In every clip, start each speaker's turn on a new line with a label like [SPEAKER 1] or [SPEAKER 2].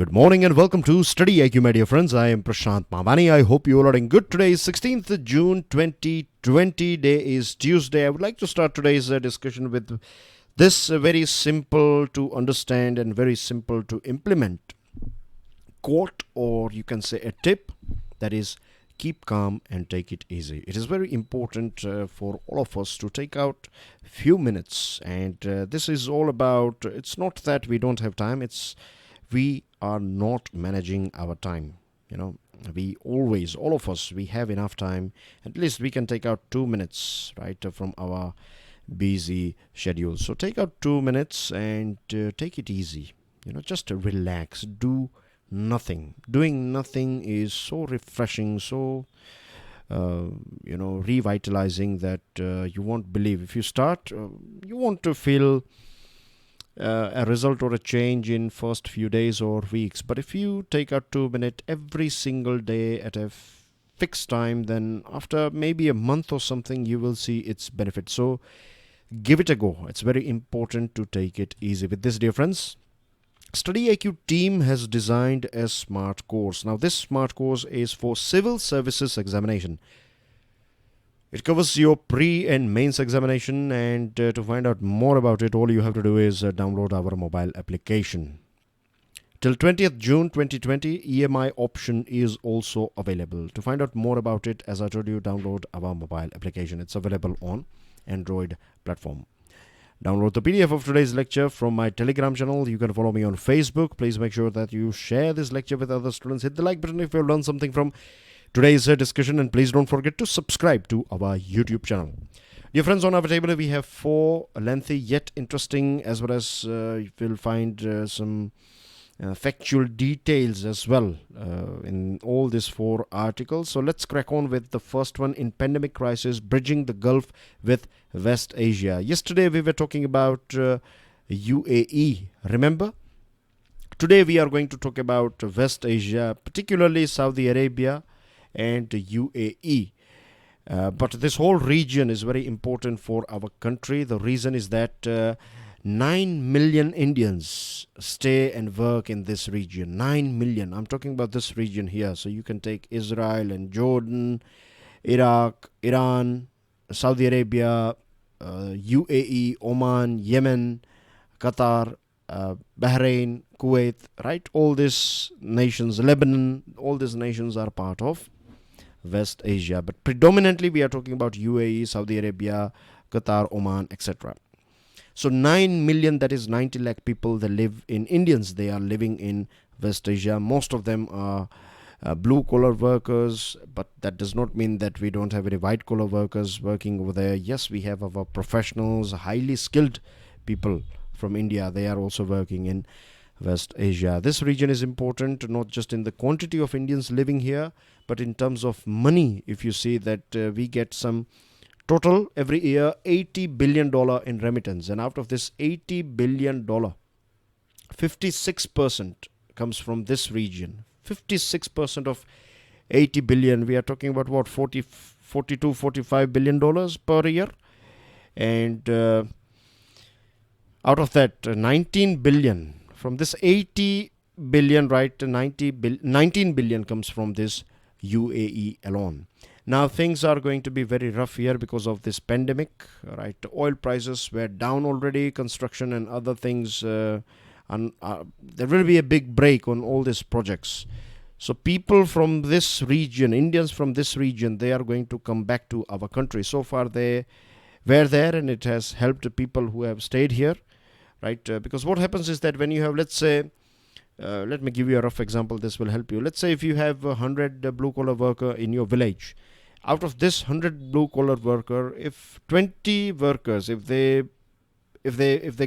[SPEAKER 1] Good morning and welcome to StudyIQ, my dear friends. I am Prashant Mavani. I hope you all are doing good. Today is 16th June 2020. Day is Tuesday. I would like to start today's discussion with this very simple to understand and very simple to implement quote, or you can say a tip, that is, keep calm and take it easy. It is very important for all of us to take out few minutes, and this is all about, it's not that we don't have time, it's we are not managing our time. We always, all of us, we have enough time. At least we can take out 2 minutes, right, from our busy schedule. So take out 2 minutes and take it easy. Just relax, do nothing. Doing nothing is so refreshing, so revitalizing that you won't believe. If you start, you want to feel a result or a change in first few days or weeks. But if you take out 2 minutes every single day at a fixed time, then after maybe a month or something, you will see its benefit. So give it a go. It's very important to take it easy. With this, dear friends, StudyIQ team has designed a smart course. Now, this smart course is for Civil Services Examination. It covers your pre and mains examination, and to find out more about it, all you have to do is download our mobile application. Till 20th June 2020, EMI option is also available. To find out more about it, as I told you, download our mobile application. It's available on Android platform. Download the PDF of today's lecture from my Telegram channel. You can follow me on Facebook. Please make sure that you share this lecture with other students. Hit the like button if you have learned something from today's discussion, and please don't forget to subscribe to our YouTube channel. Dear friends, on our table we have 4 lengthy yet interesting, as well as you will find some factual details as well in all these 4 articles. So let's crack on with the first one. In pandemic crisis, bridging the Gulf with West Asia. Yesterday we were talking about UAE, remember? Today we are going to talk about West Asia, particularly Saudi Arabia and UAE. But this whole region is very important for our country. The reason is that 9 million Indians stay and work in this region. 9 million. I'm talking about this region here. So you can take Israel and Jordan, Iraq, Iran, Saudi Arabia, UAE, Oman, Yemen, Qatar, Bahrain, Kuwait, right? All these nations, Lebanon, all these nations are part of West Asia. But predominantly we are talking about UAE, Saudi Arabia, Qatar, Oman, etc. So 9 million, that is 90 lakh people, they live in Indians. They are living in West Asia. Most of them are blue collar workers, but that does not mean that we don't have any white collar workers working over there. Yes, we have our professionals, highly skilled people from India. They are also working in West Asia. This region is important not just in the quantity of Indians living here, but in terms of money. If you see that we get some total every year $80 billion in remittance, and out of this $80 billion, 56% comes from this region. 56% of 80 billion, we are talking about what, 42, 45 billion dollars per year, and out of that 19 billion from this 80 billion, right, 19 billion comes from this UAE alone. Now things are going to be very rough here because of this pandemic, right? Oil prices were down already, construction and other things, there will be a big break on all these projects. So people from this region, Indians from this region, they are going to come back to our country. So far they were there, and it has helped people who have stayed here, right? Because what happens is that when you have, let's say, let me give you a rough example, this will help you. Let's say if you have 100 blue collar worker in your village, out of this 100 blue collar worker, if 20 workers, if they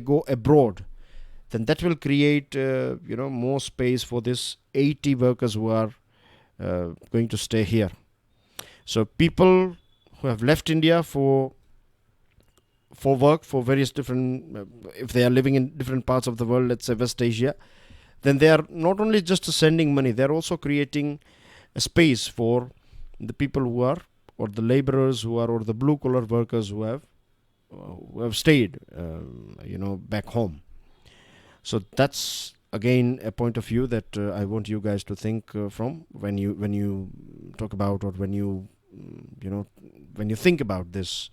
[SPEAKER 1] go abroad, then that will create more space for this 80 workers who are going to stay here. So people who have left India for work, for various different, if they are living in different parts of the world, let's say West Asia, then they are not only just sending money, they are also creating a space for the people who are, or the laborers who are, or the blue collar workers who have stayed back home. So that's again a point of view that I want you guys to think from when you talk about, or when you when you think about this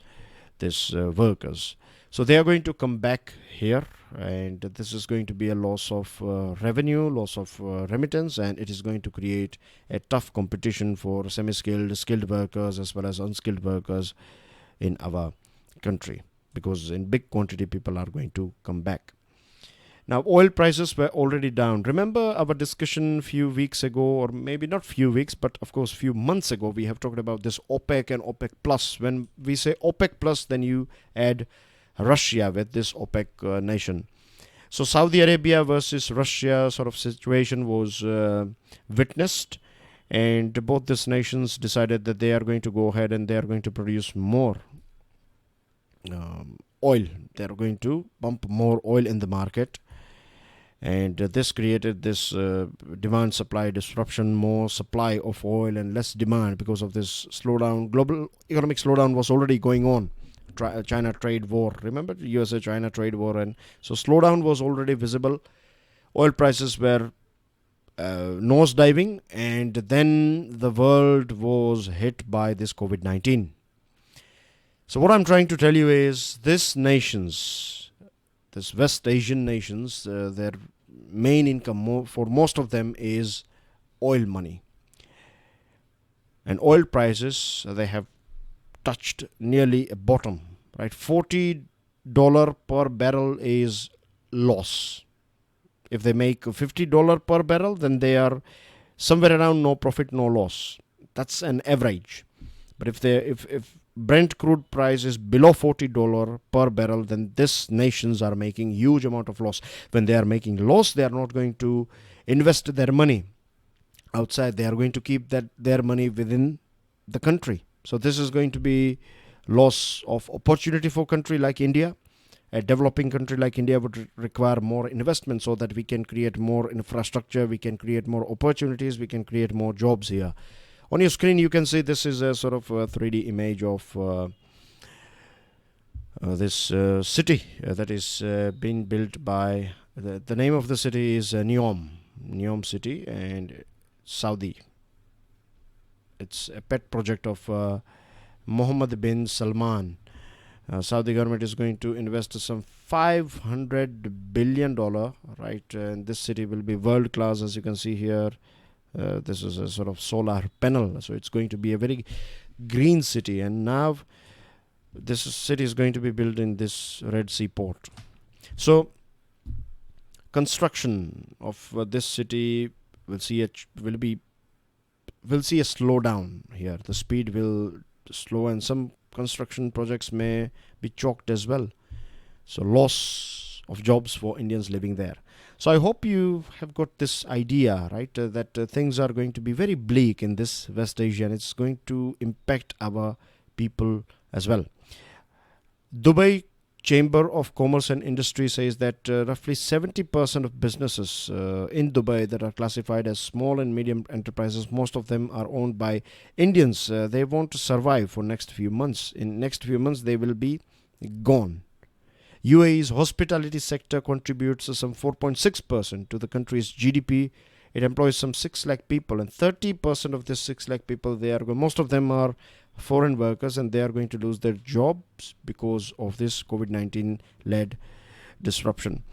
[SPEAKER 1] workers. So they are going to come back here, and this is going to be a loss of revenue, loss of remittance, and it is going to create a tough competition for semi-skilled, skilled workers as well as unskilled workers in our country, because in big quantity people are going to come back. Now, oil prices were already down. Remember our discussion a few weeks ago, or maybe not few weeks, but of course few months ago, we have talked about this OPEC and OPEC plus. When we say OPEC plus, then you add Russia with this OPEC nation. So Saudi Arabia versus Russia sort of situation was witnessed, and both these nations decided that they are going to go ahead and they are going to produce more oil. They are going to pump more oil in the market, and this created this demand supply disruption, more supply of oil and less demand because of this slowdown. Global economic slowdown was already going on. China trade war, remember USA-China trade war, and so slowdown was already visible. Oil prices were nosediving, and then the world was hit by this COVID-19. So what I'm trying to tell you is this West Asian nations, their main income for most of them is oil money. And oil prices, they have touched nearly a bottom, right? $40 per barrel is loss. If they make $50 per barrel, then they are somewhere around no profit, no loss. That's an average. But if Brent crude price is below $40 per barrel, then these nations are making huge amount of loss. When they are making loss, they are not going to invest their money outside. They are going to keep their money within the country. So this is going to be loss of opportunity for a country like India. A developing country like India would require more investment so that we can create more infrastructure, we can create more opportunities, we can create more jobs here. On your screen, you can see this is a sort of a 3D image of this city that is being built by, the name of the city is Neom City, and Saudi. It's a pet project of Mohammed bin Salman. Saudi government is going to invest some $500 billion, right? And this city will be world class, as you can see here. This is a sort of solar panel, so it's going to be a very green city. And now this city is going to be built in this Red Sea port. So construction of this city will see a slowdown here. The speed will slow, and some construction projects may be choked as well. So loss of jobs for Indians living there. So I hope you have got this idea, right, that things are going to be very bleak in this West Asia, and it's going to impact our people as well. Dubai Chamber of Commerce and Industry says that roughly 70% of businesses in Dubai that are classified as small and medium enterprises, most of them are owned by Indians. They want to survive for next few months. In next few months, they will be gone. UAE's hospitality sector contributes some 4.6% to the country's GDP. It employs some 6 lakh people, and 30% of this 6 lakh people, most of them are foreign workers, and they are going to lose their jobs because of this COVID-19 led disruption.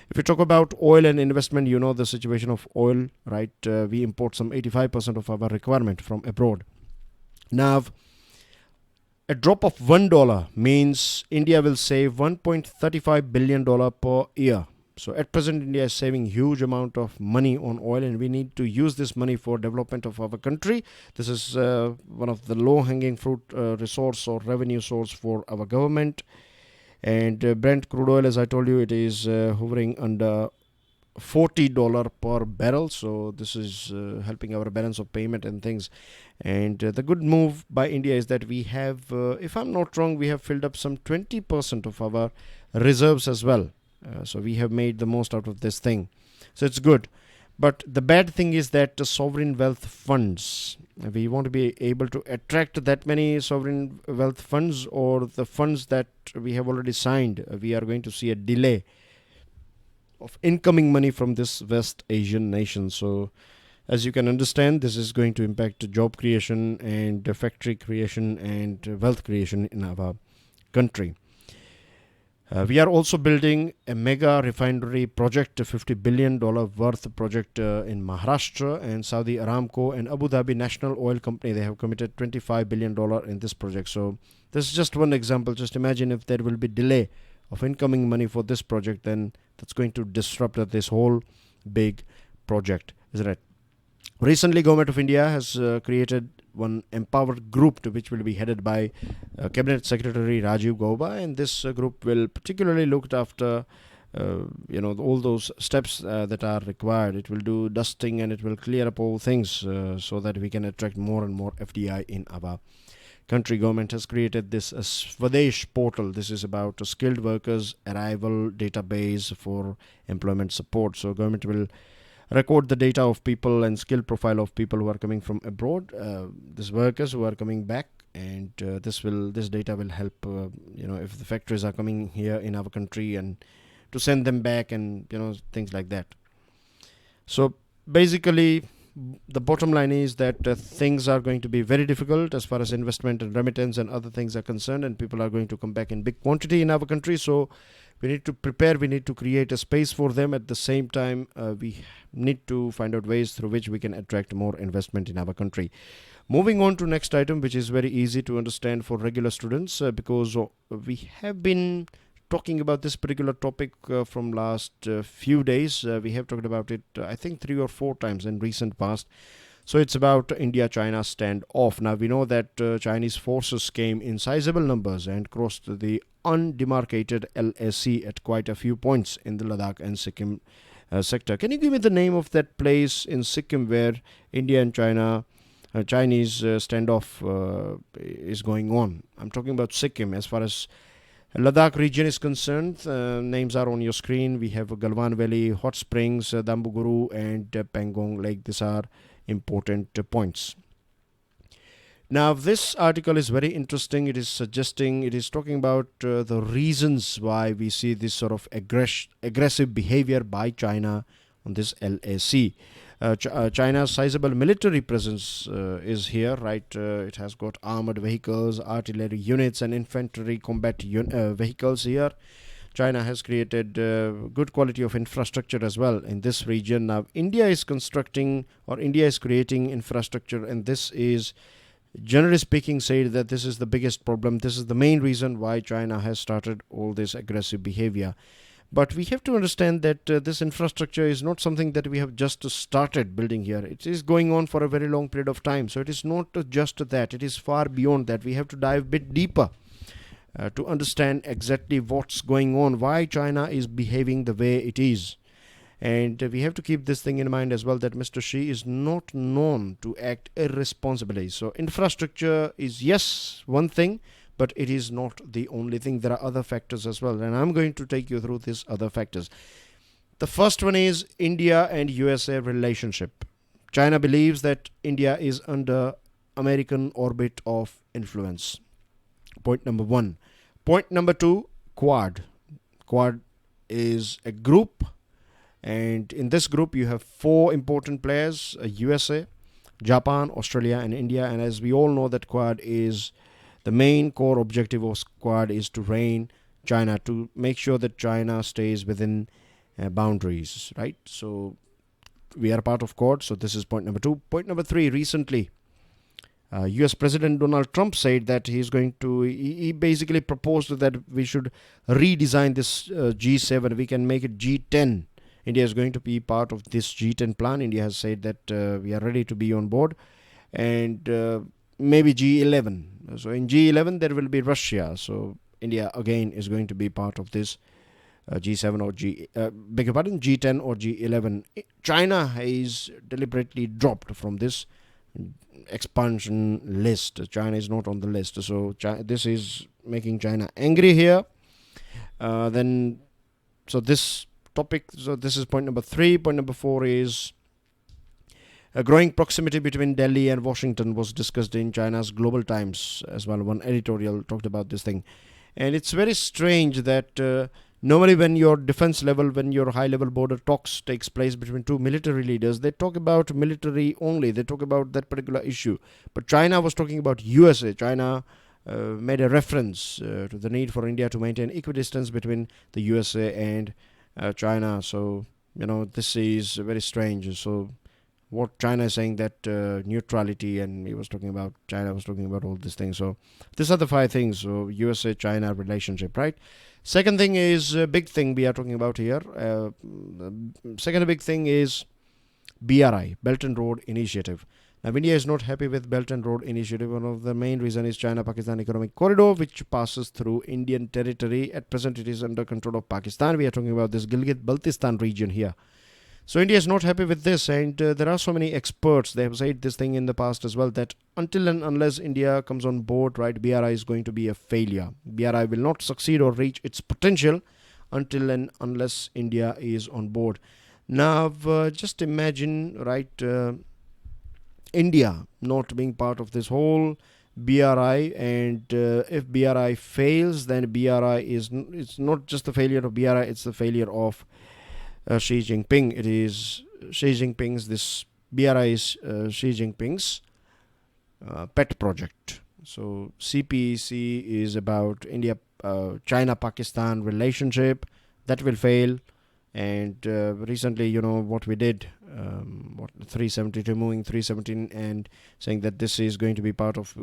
[SPEAKER 1] If you talk about oil and investment, you know the situation of oil, right? We import some 85% of our requirement from abroad. Now, a drop of $1 means India will save $1.35 billion per year. So at present, India is saving huge amount of money on oil, and we need to use this money for development of our country. This is one of the low-hanging fruit resource or revenue source for our government. And Brent crude oil, as I told you, it is hovering under $40 per barrel. So this is helping our balance of payment and things. And the good move by India is that we have, if I'm not wrong, we have filled up some 20% of our reserves as well. So we have made the most out of this thing. So it's good. But the bad thing is that sovereign wealth funds, we want to be able to attract that many sovereign wealth funds, or the funds that we have already signed, we are going to see a delay of incoming money from this West Asian nation. So as you can understand, this is going to impact job creation and factory creation and wealth creation in our country. We are also building a mega refinery project, a $50 billion worth project in Maharashtra, and Saudi Aramco and Abu Dhabi National Oil Company, they have committed $25 billion in this project. So this is just one example. Just imagine if there will be delay of incoming money for this project, then that's going to disrupt this whole big project, isn't it? Recently, Government of India has created one empowered group which will be headed by Cabinet Secretary Rajiv Gauba, and this group will particularly look after all those steps that are required. It will do dusting and it will clear up all things so that we can attract more and more FDI in our country. Government has created this Swadesh portal. This is about skilled workers arrival database for employment support. So government will record the data of people and skill profile of people who are coming from abroad, these workers who are coming back, and this data will help if the factories are coming here in our country and to send them back and things like that. So basically the bottom line is that things are going to be very difficult as far as investment and remittance and other things are concerned, and people are going to come back in big quantity in our country. So we need to prepare, we need to create a space for them. At the same time, we need to find out ways through which we can attract more investment in our country. Moving on to next item, which is very easy to understand for regular students, because we have been talking about this particular topic from last few days. We have talked about it, I think 3 or 4 times in recent past. So it's about India-China standoff. Now we know that Chinese forces came in sizable numbers and crossed the undemarcated LAC at quite a few points in the Ladakh and Sikkim sector. Can you give me the name of that place in Sikkim where India and Chinese standoff is going on? I'm talking about Sikkim. As far as Ladakh region is concerned, names are on your screen. We have Galwan Valley, Hot Springs, Dambuguru and Pangong Lake. These are important points. Now this article is very interesting. It is talking about the reasons why we see this sort of aggressive behavior by China on this LAC. China's sizable military presence is here, right? It has got armored vehicles, artillery units and infantry combat vehicles here. China has created good quality of infrastructure as well in this region. Now India is creating infrastructure, and this is, generally speaking, said that this is the biggest problem. This is the main reason why China has started all this aggressive behavior. But we have to understand that this infrastructure is not something that we have just started building here. It is going on for a very long period of time. So it is not just that. It is far beyond that. We have to dive a bit deeper to understand exactly what's going on, why China is behaving the way it is. And we have to keep this thing in mind as well, that Mr. Xi is not known to act irresponsibly. So infrastructure is, yes, one thing, but it is not the only thing. There are other factors as well, and I'm going to take you through these other factors. The first one is India and USA relationship. China believes that India is under American orbit of influence. Point number 1. Point number 2, Quad. Quad is a group, and in this group you have 4 important players: USA, Japan, Australia and India. And as we all know that Quad is, the main core objective of Quad is to rein China, to make sure that China stays within boundaries, right? So we are part of Quad. So this is point number 2. Point number 3, recently US President Donald Trump said that he basically proposed that we should redesign this G7. We can make it G10. India is going to be part of this G10 plan. India has said that we are ready to be on board, and maybe G11. So in G11 there will be Russia. So India again is going to be part of this G7 or G10 or G11. China is deliberately dropped from this expansion list. China is not on the list. So this is making China angry here. So this topic, so this is point number 3. Point number 4 is a growing proximity between Delhi and Washington was discussed in China's Global Times as well. One editorial talked about this thing. And it's very strange that Normally, when your defense level, when your high-level border talks takes place between two military leaders, they talk about military only. They talk about that particular issue. But China was talking about USA. China made a reference to the need for India to maintain equidistance between the USA and China. So, this is very strange. So, what China is saying that neutrality, and China was talking about all these things. So, these are the 5 things. So, USA-China relationship, right? Second thing is a big thing we are talking about here. Second big thing is BRI, Belt and Road Initiative. Now, India is not happy with Belt and Road Initiative. One of the main reasons is China-Pakistan Economic Corridor, which passes through Indian territory. At present, it is under control of Pakistan. We are talking about this Gilgit-Baltistan region here. So, India is not happy with this, and there are so many experts. They have said this thing in the past as well, that until and unless India comes on board, right, BRI is going to be a failure. BRI will not succeed or reach its potential until and unless India is on board. Now, just imagine, right, India not being part of this whole BRI, and if BRI fails, then it's not just the failure of BRI, it's the failure of Xi Jinping. It is Xi Jinping's, this BRI is Xi Jinping's pet project. So CPEC is about India, China-Pakistan relationship. That will fail. And recently, what we did, 370, removing 317 and saying that this is going to be part of,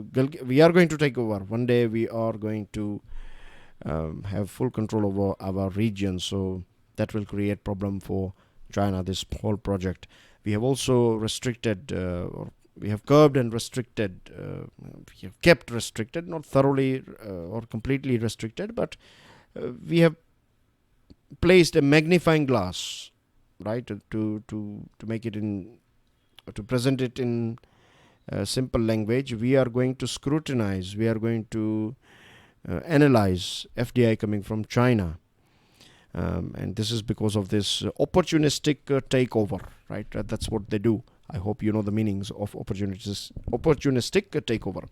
[SPEAKER 1] we are going to take over. One day we are going to have full control over our region. So that will create problem for China, this whole project. We have also restricted, or we have curbed and restricted, we have kept restricted, not thoroughly or completely restricted, but we have placed a magnifying glass, right, to make it to present it in simple language. We are going to scrutinize, we are going to analyze FDI coming from China. And this is because of this opportunistic takeover, right? That's what they do. I hope you know the meanings of opportunistic takeover.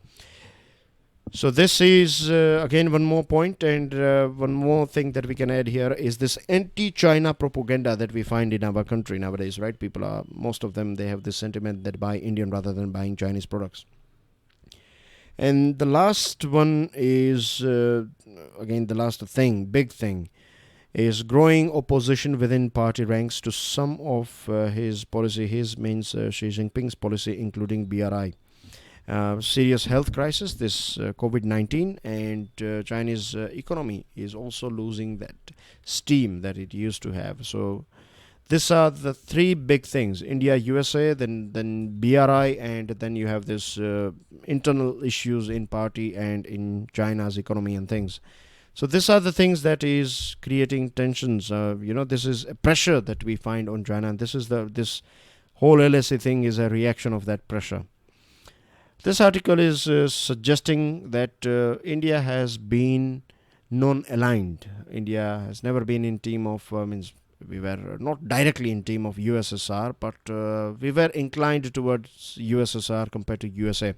[SPEAKER 1] So this is again one more point, and one more thing that we can add here is this anti-China propaganda that we find in our country nowadays, right? Most of them, they have this sentiment that buy Indian rather than buying Chinese products. And the last one is, again, the last thing, big thing, is growing opposition within party ranks to some of his policy. His means Xi Jinping's policy, including BRI. Serious health crisis, this COVID-19, and Chinese economy is also losing that steam that it used to have. So these are the 3 big things: India, USA, then BRI, and then you have this internal issues in party and in China's economy and things. So these are the things that is creating tensions. This is a pressure that we find on China, and this whole LSE thing is a reaction of that pressure. This article is suggesting that India has been non-aligned. India has never been in team of, we were not directly in team of USSR, but we were inclined towards USSR compared to USA.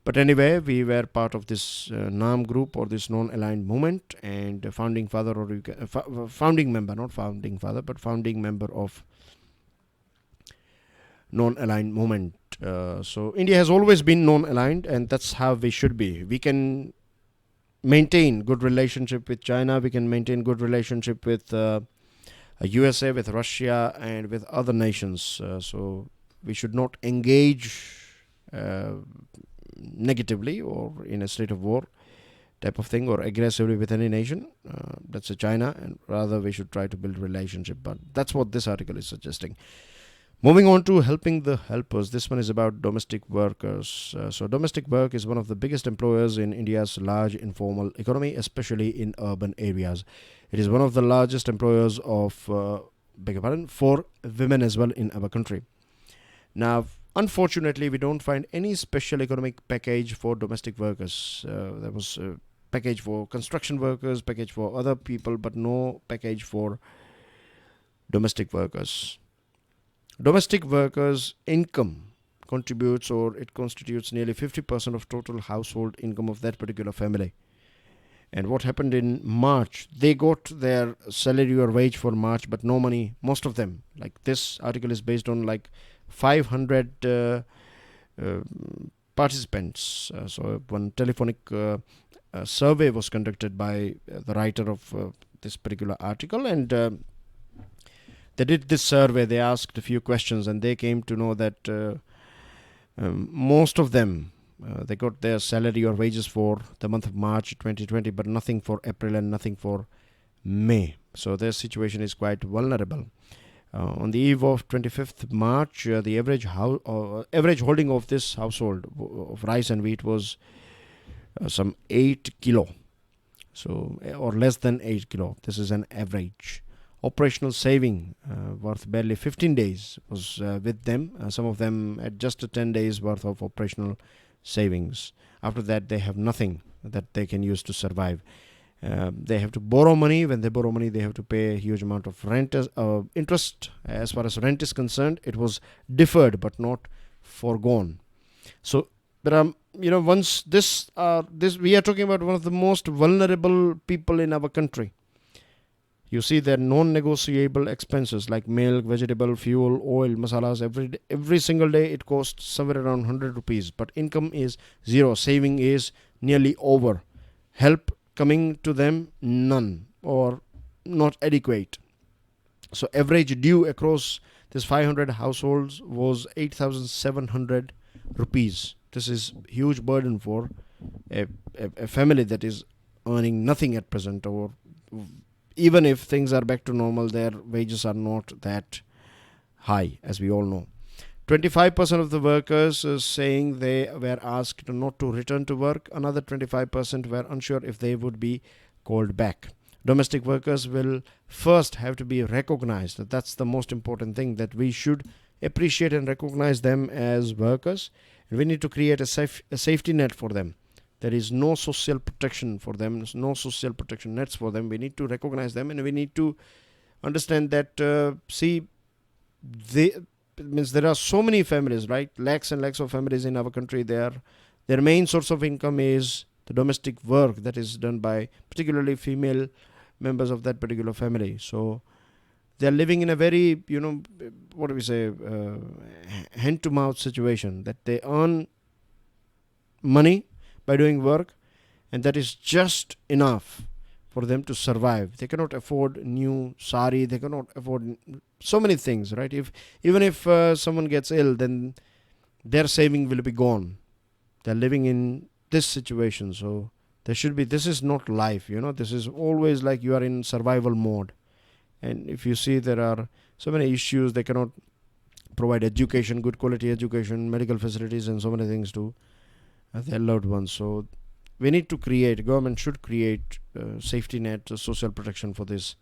[SPEAKER 1] But anyway, we were part of this NAM group, or this non-aligned movement, and founding father, or founding member, not founding father, but founding member of non-aligned movement. So India has always been non-aligned, and that's how we should be. We can maintain good relationship with China, we can maintain good relationship with USA, with Russia, and with other nations. So we should not engage negatively or in a state of war type of thing, or aggressively with any nation, that's a China, and rather we should try to build relationship. But that's what this article is suggesting. Moving on to helping the helpers. This one is about domestic workers. So domestic work is one of the biggest employers in India's large informal economy, especially in urban areas. It is one of the largest employers of, for women as well in our country. Now, unfortunately, we don't find any special economic package for domestic workers. There was a package for construction workers, package for other people, but no package for domestic workers. Domestic workers' income constitutes nearly 50% of total household income of that particular family. And what happened in March, they got their salary or wage for March, but no money, most of them. Like, this article is based on like 500 participants. So one telephonic survey was conducted by the writer of this particular article, and they did this survey. They asked a few questions, and they came to know that most of them, they got their salary or wages for the month of March 2020, but nothing for April and nothing for May. So their situation is quite vulnerable. On the eve of 25th March, the average holding of this household of rice and wheat was some 8 kilo. So, or less than 8 kilo. This is an average. Operational saving worth barely 15 days was with them. Some of them had just 10 days worth of operational savings. After that, they have nothing that they can use to survive. They have to borrow money. When they borrow money, they have to pay a huge amount of rent interest. As far as rent is concerned, it was deferred but not foregone. So there are, once this we are talking about one of the most vulnerable people in our country. You see their non-negotiable expenses like milk, vegetable, fuel, oil, masalas. Every single day it costs somewhere around 100 rupees. But income is zero. Saving is nearly over. Help coming to them, none or not adequate. So average due across this 500 households was 8,700 rupees. This is huge burden for a family that is earning nothing at present, or even if things are back to normal, their wages are not that high, as we all know. 25% of the workers saying they were asked not to return to work. Another 25% were unsure if they would be called back. Domestic workers will first have to be recognized. That's the most important thing, that we should appreciate and recognize them as workers. And we need to create a safety net for them. There is no social protection for them. There's no social protection nets for them. We need to recognize them, and we need to understand that, there are so many families, right? Lakhs and lakhs of families in our country. Their main source of income is the domestic work that is done by particularly female members of that particular family. So they are living in a very, hand-to-mouth situation, that they earn money by doing work, and that is just enough for them to survive. They cannot afford new sari, they cannot afford so many things, right? Even if someone gets ill, then their saving will be gone. They're living in this situation, so this is not life, this is always like you are in survival mode. And if you see, there are so many issues. They cannot provide education, good quality education, medical facilities, and so many things to their loved ones. So we need to government should create safety net, social protection for these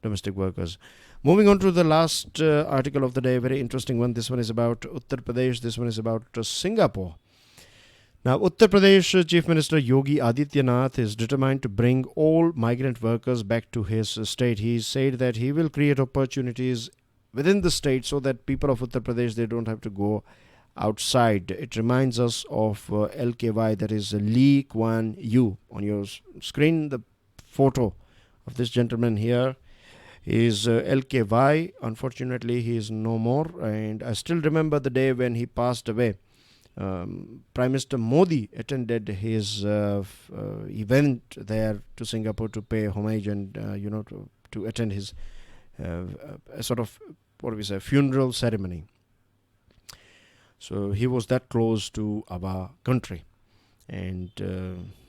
[SPEAKER 1] domestic workers. Moving on to the last article of the day, very interesting one. This one is about Uttar Pradesh. This one is about Singapore. Now, Uttar Pradesh Chief Minister Yogi Adityanath is determined to bring all migrant workers back to his state. He said that he will create opportunities within the state so that people of Uttar Pradesh, they don't have to go outside. It reminds us of LKY, that is Lee Kuan Yew. On your screen, the photo of this gentleman here is LKY. Unfortunately, he is no more, and I still remember the day when he passed away. Prime Minister Modi attended his event there to Singapore to pay homage and to attend his funeral ceremony. So he was that close to our country. And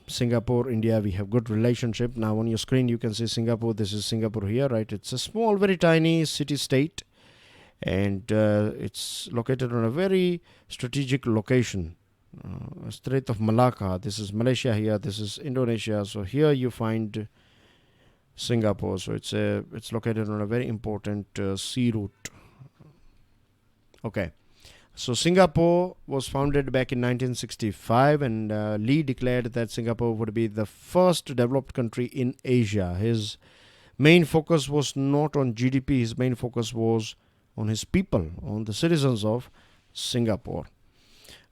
[SPEAKER 1] Singapore, India, we have good relationship. Now on your screen you can see Singapore. This is Singapore here, right? It's a small, very tiny city-state, and it's located on a very strategic location, Strait of Malacca. This is Malaysia here, this is Indonesia. So here you find Singapore. So it's located on a very important sea route. Okay. So Singapore was founded back in 1965, and Lee declared that Singapore would be the first developed country in Asia. His main focus was not on GDP. His main focus was on his people, on the citizens of Singapore.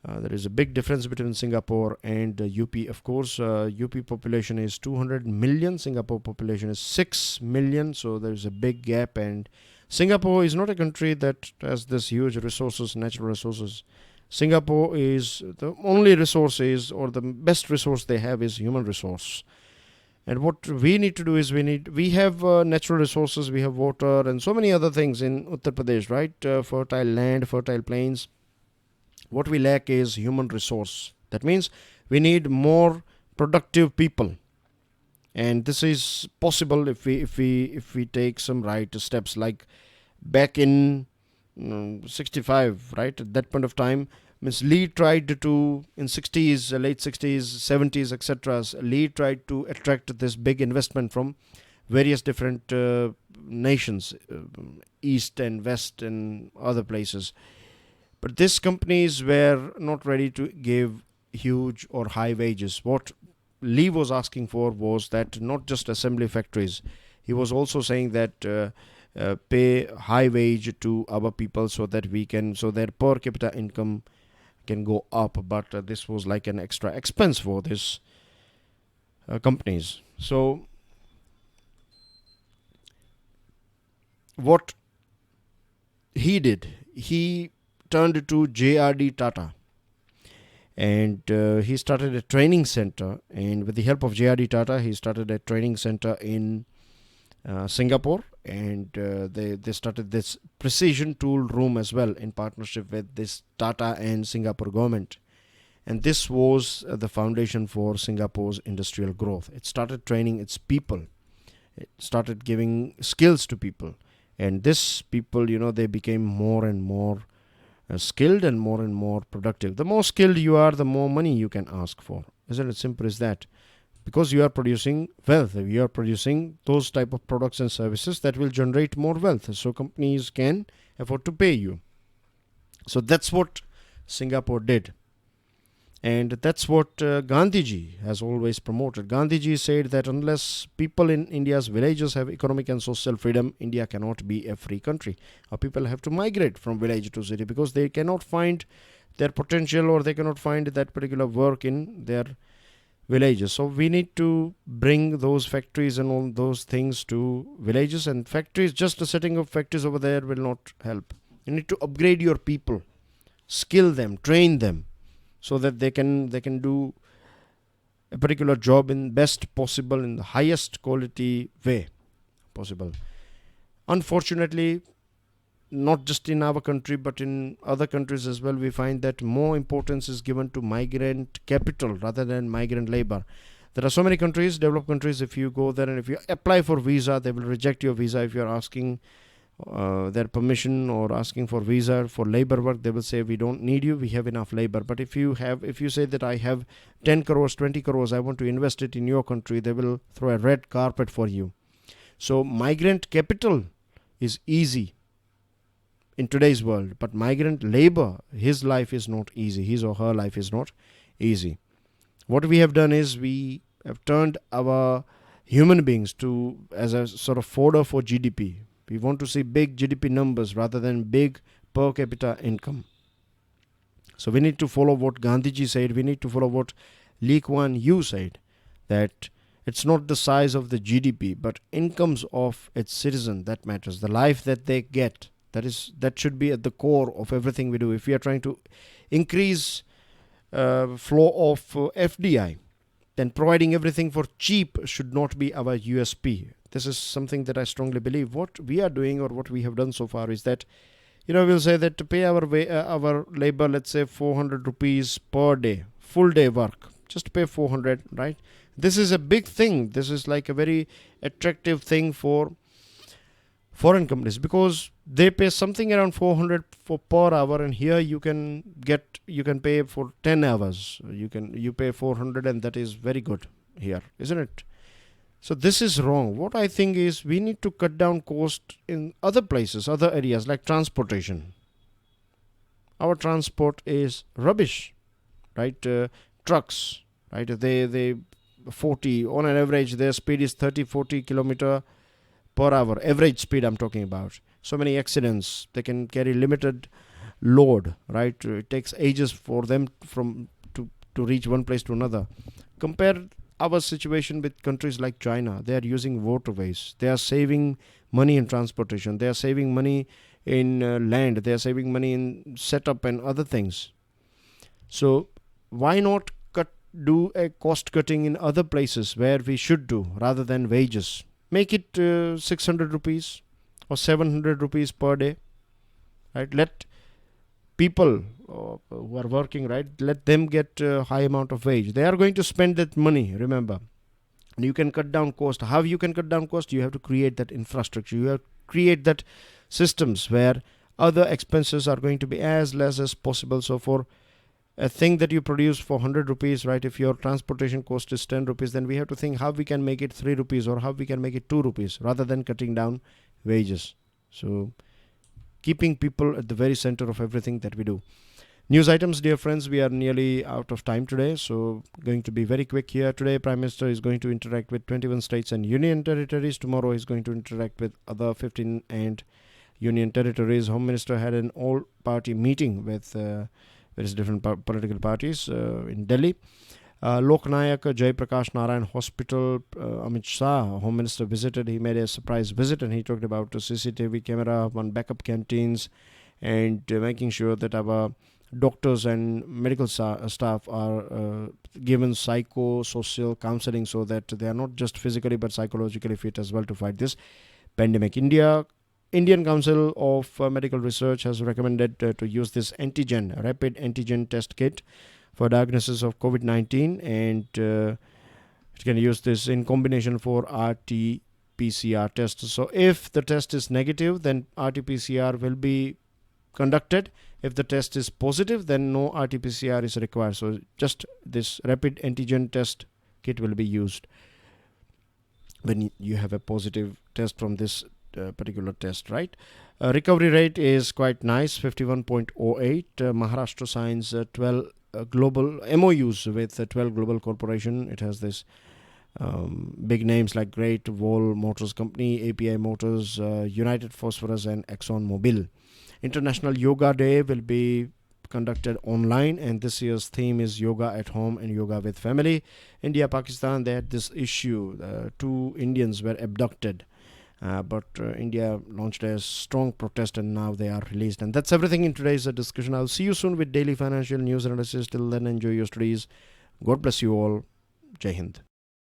[SPEAKER 1] There is a big difference between Singapore and UP. Of course, UP population is 200 million. Singapore population is 6 million. So there is a big gap. And Singapore is not a country that has this huge resources, natural resources. Singapore is the only resources, or the best resource they have is human resource. And what we need to do is we have natural resources, we have water and so many other things in Uttar Pradesh, right? Fertile land, fertile plains. What we lack is human resource. That means we need more productive people, and this is possible if we take some right steps. Like back in 65, right? At that point of time, Ms. Lee tried to, in 60s, late 60s, 70s, etc. Lee tried to attract this big investment from various different nations, east and west and other places. But these companies were not ready to give huge or high wages. What Lee was asking for was that not just assembly factories. He was also saying that pay high wage to our people so that so their per capita income can go up. But this was like an extra expense for these companies. So what he did, he turned to JRD Tata, and he started a training center. And with the help of JRD Tata, he started a training center in Singapore, and they started this precision tool room as well in partnership with this Tata and Singapore government. And this was the foundation for Singapore's industrial growth. It started training its people. It started giving skills to people, and this people, they became more and more skilled and more productive. The more skilled you are, the more money you can ask for. Isn't it simple as that? Because you are producing wealth, you are producing those type of products and services that will generate more wealth, so companies can afford to pay you. So that's what Singapore did, and that's what Gandhiji has always promoted. Gandhiji said that unless people in India's villages have economic and social freedom, India cannot be a free country. Our people have to migrate from village to city because they cannot find their potential, or they cannot find that particular work in their villages. So we need to bring those factories and all those things to villages. And factories, just the setting of factories over there will not help. You need to upgrade your people, skill them, train them, so that they can do a particular job in best possible, in the highest quality way possible. Unfortunately, not just in our country but in other countries as well, we find that more importance is given to migrant capital rather than migrant labor. There are so many countries, developed countries, if you go there and if you apply for visa, they will reject your visa. If you are asking their permission or asking for visa for labor work, they will say we don't need you, we have enough labor. But if you say that I have 10 crores, 20 crores, I want to invest it in your country, they will throw a red carpet for you. So migrant capital is easy in today's world, but migrant labor, his life is not easy. His or her life is not easy. What we have done is we have turned our human beings to as a sort of fodder for GDP. We want to see big GDP numbers rather than big per capita income. So we need to follow what Gandhiji said. We need to follow what Lee Kuan Yew said, that it's not the size of the GDP but incomes of its citizen that matters. The life that they get, that should be at the core of everything we do. If we are trying to increase flow of FDI, then providing everything for cheap should not be our USP. This is something that I strongly believe. What we are doing, or what we have done so far, is that we'll say that to pay our labor, let's say 400 rupees per day, full day work, just pay 400, right? This is a big thing. This is like a very attractive thing for foreign companies, because they pay something around 400 per hour, and here you can pay for 10 hours. You pay 400, and that is very good here, isn't it? So this is wrong. What I think is we need to cut down cost in other places, other areas, like transportation. Our transport is rubbish, right? Trucks, right? They 40 on an average. Their speed is 30-40 kilometer per hour, average speed I'm talking about. So many accidents. They can carry limited load, right? It takes ages for them to reach one place to another. Compare our situation with countries like China. They are using waterways. They are saving money in transportation. They are saving money in land. They are saving money in setup and other things. So why not do a cost cutting in other places where we should do, rather than wages? Make it 600 rupees or 700 rupees per day, right? Let people who are working, right, let them get a high amount of wage. They are going to spend that money, remember. And you can cut down cost. How you can cut down cost? You have to create that infrastructure. You have to create that systems where other expenses are going to be as less as possible. So for a thing that you produce for 100 rupees, right, if your transportation cost is 10 rupees, then we have to think how we can make it 3 rupees or how we can make it 2 rupees rather than cutting down wages. So keeping people at the very center of everything that we do. News items, dear friends, we are nearly out of time today, so going to be very quick here. Today, Prime Minister is going to interact with 21 states and union territories. Tomorrow, he's going to interact with other 15 and union territories. Home Minister had an all-party meeting with various different political parties in Delhi. Loknayak Jaiprakash Narayan Hospital, Amit Shah, Home Minister, visited. He made a surprise visit and he talked about the CCTV camera, one backup canteens, and making sure that our doctors and medical staff are given psychosocial counseling so that they are not just physically but psychologically fit as well to fight this pandemic. Indian Council of Medical Research has recommended to use this rapid antigen test kit for diagnosis of COVID-19, and it can use this in combination for RT-PCR tests. So if the test is negative, then RT-PCR will be conducted. If the test is positive, then no RT-PCR is required. So just this rapid antigen test kit will be used when you have a positive test from this particular test, right? Recovery rate is quite nice, 51.08. Maharashtra signs 12 global MOUs with 12 global corporation. It has this big names like Great Wall Motors Company, API Motors, United Phosphorus, and Exxon Mobil. International Yoga Day will be conducted online, and this year's theme is yoga at home and yoga with family. India, Pakistan, they had this issue. 2 Indians were abducted. But India launched a strong protest and now they are released. And that's everything in today's discussion. I'll see you soon with daily financial news analysis. Till then, enjoy your studies. God bless you all. Jai Hind.